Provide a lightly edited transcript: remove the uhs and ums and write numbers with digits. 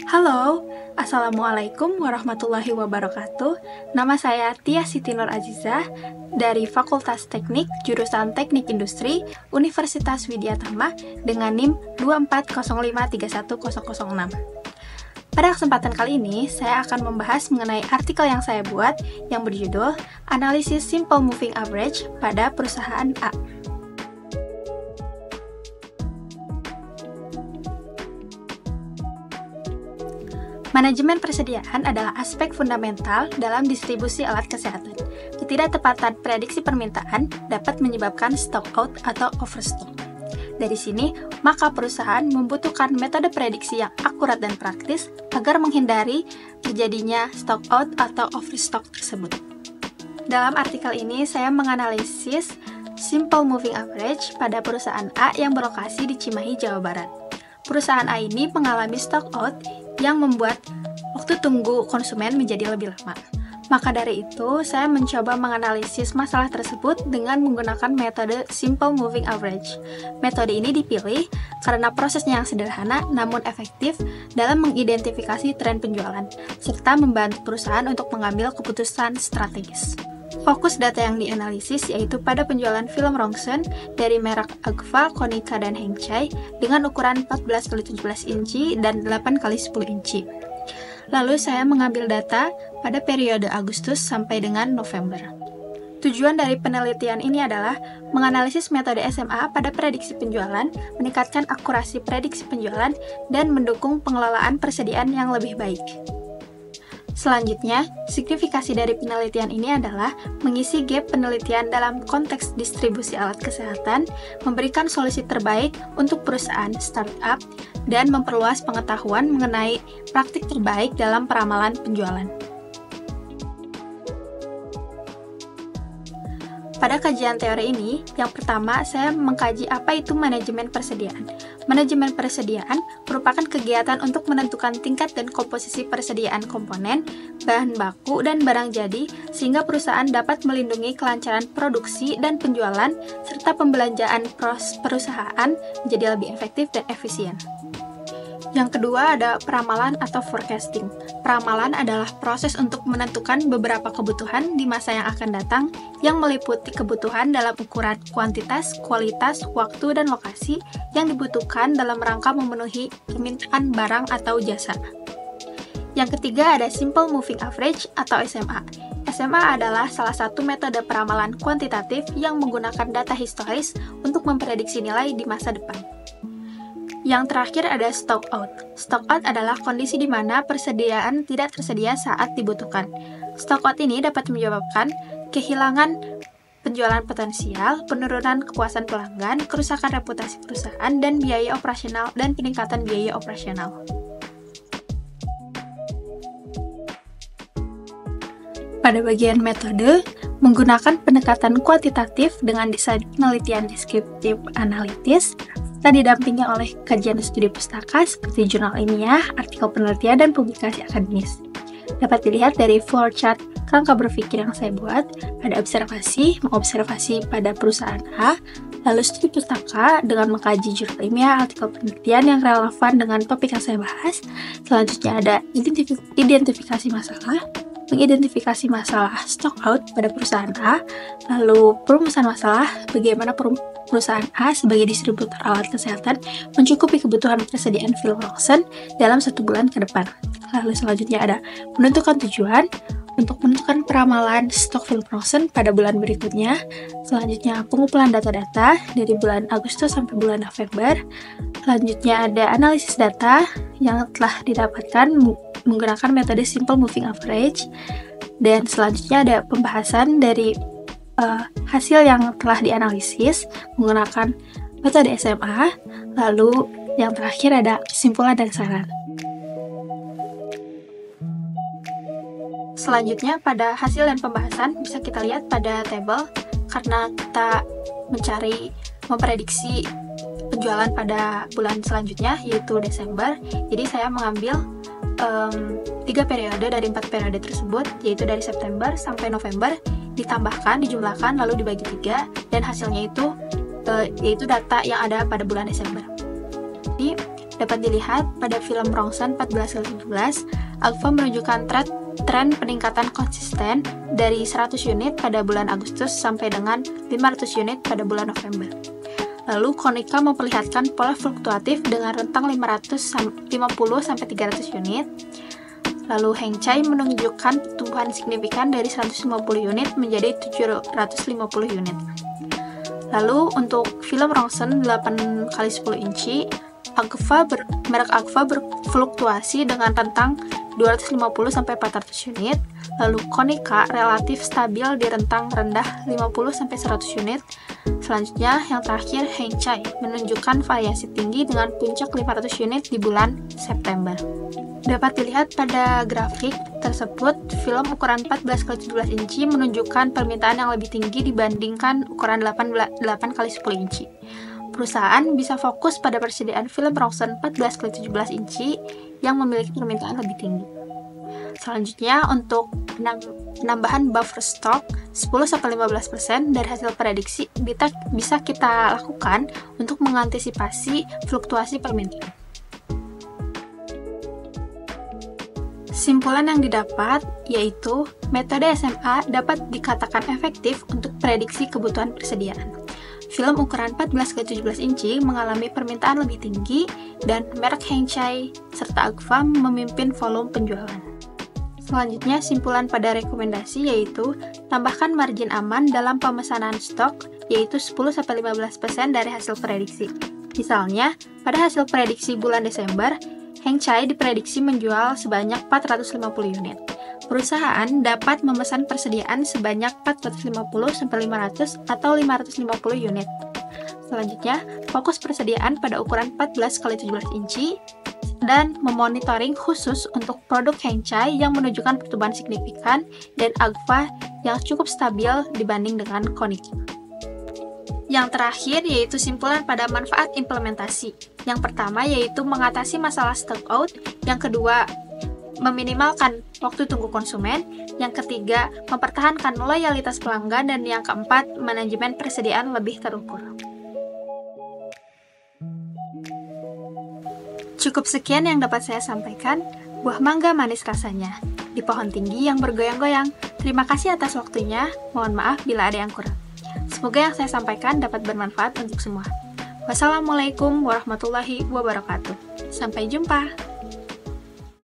Halo, Assalamualaikum warahmatullahi wabarakatuh. Nama saya Tia Siti Nur Azizah dari Fakultas Teknik Jurusan Teknik Industri Universitas Widyatama dengan NIM 240531006. Pada kesempatan kali ini, saya akan membahas mengenai artikel yang saya buat yang berjudul Analisis Simple Moving Average pada perusahaan A. Manajemen persediaan adalah aspek fundamental dalam distribusi alat kesehatan. Ketidaktepatan prediksi permintaan dapat menyebabkan stock out atau overstock. Dari sini, maka perusahaan membutuhkan metode prediksi yang akurat dan praktis agar menghindari terjadinya stock out atau overstock tersebut. Dalam artikel ini, saya menganalisis Simple Moving Average pada perusahaan A yang berlokasi di Cimahi, Jawa Barat. Perusahaan A ini mengalami stock out yang membuat waktu tunggu konsumen menjadi lebih lama. Maka dari itu, saya mencoba menganalisis masalah tersebut dengan menggunakan metode Simple Moving Average. Metode ini dipilih karena prosesnya yang sederhana namun efektif dalam mengidentifikasi tren penjualan, serta membantu perusahaan untuk mengambil keputusan strategis. Fokus data yang dianalisis yaitu pada penjualan film Rongsen dari merek Agfa, Konica, dan Hengchai dengan ukuran 14x17 inci dan 8x10 inci. Lalu saya mengambil data pada periode Agustus sampai dengan November. Tujuan dari penelitian ini adalah menganalisis metode SMA pada prediksi penjualan, meningkatkan akurasi prediksi penjualan, dan mendukung pengelolaan persediaan yang lebih baik. Selanjutnya, signifikasi dari penelitian ini adalah mengisi gap penelitian dalam konteks distribusi alat kesehatan, memberikan solusi terbaik untuk perusahaan startup, dan memperluas pengetahuan mengenai praktik terbaik dalam peramalan penjualan. Pada kajian teori ini, yang pertama saya mengkaji apa itu manajemen persediaan. Manajemen persediaan merupakan kegiatan untuk menentukan tingkat dan komposisi persediaan komponen, bahan baku, dan barang jadi sehingga perusahaan dapat melindungi kelancaran produksi dan penjualan serta pembelanjaan perusahaan menjadi lebih efektif dan efisien. Yang kedua ada peramalan atau forecasting. Peramalan adalah proses untuk menentukan beberapa kebutuhan di masa yang akan datang yang meliputi kebutuhan dalam ukuran kuantitas, kualitas, waktu, dan lokasi yang dibutuhkan dalam rangka memenuhi permintaan barang atau jasa. Yang ketiga ada Simple Moving Average atau SMA. SMA adalah salah satu metode peramalan kuantitatif yang menggunakan data historis untuk memprediksi nilai di masa depan. Yang terakhir ada stock out. Stock out adalah kondisi di mana persediaan tidak tersedia saat dibutuhkan. Stock out ini dapat menyebabkan kehilangan penjualan potensial, penurunan kepuasan pelanggan, kerusakan reputasi perusahaan, dan biaya operasional dan peningkatan biaya operasional. Pada bagian metode, menggunakan pendekatan kuantitatif dengan desain penelitian deskriptif analitis, serta didampingi oleh kajian studi pustaka seperti jurnal ilmiah, artikel penelitian, dan publikasi akademis. Dapat dilihat dari flowchart kerangka berpikir yang saya buat, ada mengobservasi pada perusahaan A, lalu studi pustaka dengan mengkaji jurnal ilmiah, artikel penelitian yang relevan dengan topik yang saya bahas. Selanjutnya ada identifikasi masalah, mengidentifikasi masalah stock out pada perusahaan A, lalu perumusan masalah, bagaimana perusahaan A sebagai distributor alat kesehatan mencukupi kebutuhan persediaan film Rongsen dalam 1 bulan ke depan. Lalu selanjutnya ada menentukan tujuan untuk menentukan peramalan stok film Rongsen pada bulan berikutnya. Selanjutnya pengumpulan data-data dari bulan Agustus sampai bulan November. Selanjutnya ada analisis data yang telah didapatkan menggunakan metode Simple Moving Average. Dan selanjutnya ada pembahasan dari hasil yang telah dianalisis menggunakan metode SMA. Lalu yang terakhir ada kesimpulan dan saran. Selanjutnya pada hasil dan pembahasan bisa kita lihat pada tabel karena kita memprediksi penjualan pada bulan selanjutnya yaitu Desember. Jadi saya mengambil 3 periode dari 4 periode tersebut, yaitu dari September sampai November, dijumlahkan, lalu dibagi 3, dan hasilnya itu yaitu data yang ada pada bulan Desember. Jadi Dapat dilihat pada film Rongsen 14/17, Agfa menunjukkan tren peningkatan konsisten dari 100 unit pada bulan Agustus sampai dengan 500 unit pada bulan November. Lalu Konica memperlihatkan pola fluktuatif dengan rentang 550-300 unit. Lalu Hengchai menunjukkan pertumbuhan signifikan dari 150 unit menjadi 750 unit. Lalu untuk film Rongsen 8x10 inci, merek Agfa berfluktuasi dengan rentang 250-400 unit, lalu Konica relatif stabil di rentang rendah 50-100 unit. Selanjutnya, yang terakhir, Hengchai menunjukkan variasi tinggi dengan puncak 500 unit di bulan September. Dapat dilihat pada grafik tersebut, film ukuran 14x17 inci menunjukkan permintaan yang lebih tinggi dibandingkan ukuran 8x10 inci. Perusahaan bisa fokus pada persediaan film Rongsen 14x17 inci yang memiliki permintaan lebih tinggi. Selanjutnya, untuk penambahan buffer stock 10-15% dari hasil prediksi bisa kita lakukan untuk mengantisipasi fluktuasi permintaan. Simpulan yang didapat yaitu metode SMA dapat dikatakan efektif untuk prediksi kebutuhan persediaan. Film ukuran 14x17 inci mengalami permintaan lebih tinggi dan merek Hengchai serta Agfa memimpin volume penjualan. Selanjutnya, simpulan pada rekomendasi yaitu tambahkan margin aman dalam pemesanan stok yaitu 10-15% dari hasil prediksi. Misalnya, pada hasil prediksi bulan Desember, Hengchai diprediksi menjual sebanyak 450 unit. Perusahaan dapat memesan persediaan sebanyak 450-500 atau 550 unit. Selanjutnya, fokus persediaan pada ukuran 14x17 inci dan memonitoring khusus untuk produk Hengchai yang menunjukkan pertumbuhan signifikan dan Agfa yang cukup stabil dibanding dengan Konica. Yang terakhir yaitu simpulan pada manfaat implementasi. Yang pertama yaitu mengatasi masalah stock out, yang kedua meminimalkan waktu tunggu konsumen, yang ketiga mempertahankan loyalitas pelanggan, dan yang keempat manajemen persediaan lebih terukur. Cukup sekian yang dapat saya sampaikan. Buah mangga manis rasanya di pohon tinggi yang bergoyang-goyang. Terima kasih atas waktunya. Mohon maaf bila ada yang kurang. Semoga yang saya sampaikan dapat bermanfaat untuk semua. Wassalamualaikum warahmatullahi wabarakatuh. Sampai jumpa.